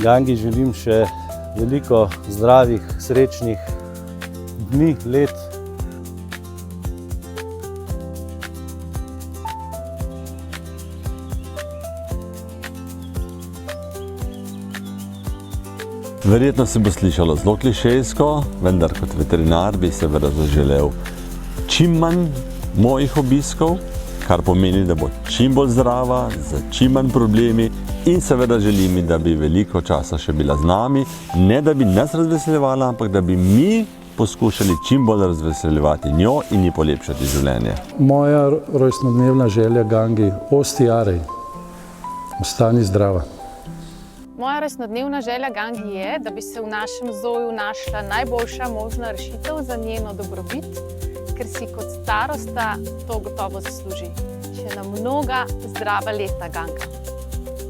Gangi želim še veliko zdravih, srečnih dni, let. Verjetno se bo slišalo zelo klišejsko, vendar kot veterinar bi seveda zaželel čim manj mojih obiskov, kar pomeni, da bo čim bolj zdrava, z čim manj problemi in seveda želim, da bi veliko časa še bila z nami, ne da bi nas razveseljevala, ampak da bi mi poskušali čim bolj razveseljevati njo in ji polepšati življenje. Moja rojstnodnevna želja Gangi, osti arej, ostani zdrava. Moja rojstnodnevna želja Gangi je, da bi se v našem zoju našla najboljša možna rešitev za njeno dobrobit, ker si kot starosta to gotovo zasluži. Še na mnoga zdrava leta, Ganga.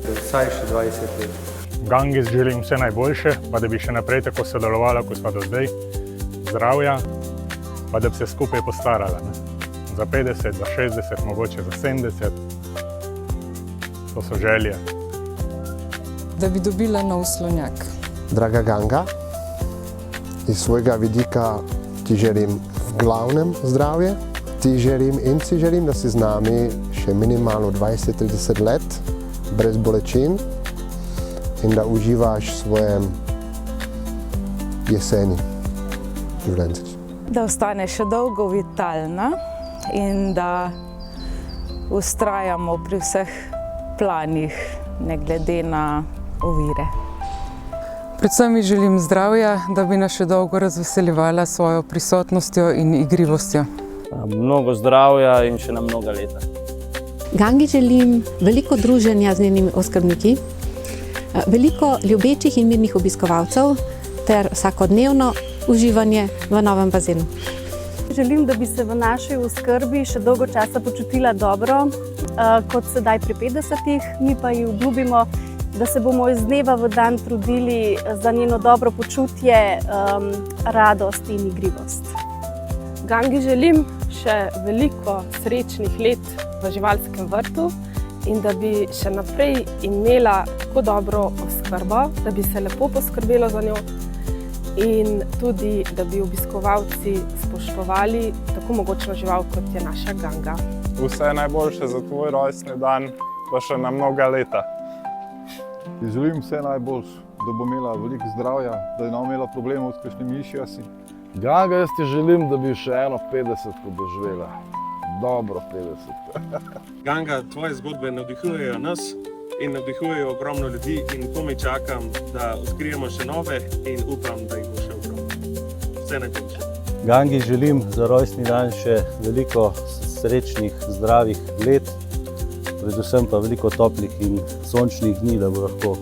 Vsaj še 20 let. Gangi želim vse najboljše, pa da bi še naprej tako sodelovala, kot sva do zdaj. Zdravja, pa da bi se skupaj postarala. Za 50, za 60, mogoče za 70. To so želje. Da bi dobila nov slonjak. Draga Ganga, iz svojega vidika ti želim v glavnem zdravje. Ti želim in si želim, da si z nami še minimalno 20-30 let, brez bolečin in da uživaš v svojem jeseni življenja. Da ostane še dolgo vitalna in da vztrajamo pri vseh planih, ne glede na ovire. Predvsem mi želim zdravja, da bi nas še dolgo razveseljevala s svojo prisotnostjo in igrivostjo. Mnogo zdravja in še na mnoga leta. Gangi želim veliko druženja z njenimi oskrbniki, veliko ljubečih in mirnih obiskovalcev ter vsakodnevno uživanje v novem bazenu. Želim, da bi se v naši oskrbi še dolgo časa počutila dobro, kot sedaj pri 50-ih, mi pa ji obljubimo, da se bomo iz dneva v dan trudili za njeno dobro počutje, radost in igrivost. Gangi želim še veliko srečnih let v živalskem vrtu in da bi še naprej imela tako dobro oskrbo, da bi se lepo poskrbelo za njo in tudi, da bi obiskovalci spoštovali tako mogočno žival, kot je naša Ganga. Vse najboljše za tvoj rojstni dan, pa še na mnoga leta. Želim vse najboljše, da bo imela veliko zdravja, da ne bo imela problemov s kakšnimi išjasi. Ganga, jaz ti želim, da bi še eno 50-ko doživela. Dobro 50. Ganga, tvoje zgodbe navdihujejo nas in navdihujejo ogromno ljudi in komaj čakam, da odkrijemo še nove in upam, da jih bo še ogromno. Vse najboljše. Gangi želim za rojstni dan še veliko srečnih, zdravih let, predvsem pa veliko toplih in sončnih dni, da bo lahko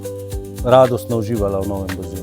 radostno uživala v novem bazenu.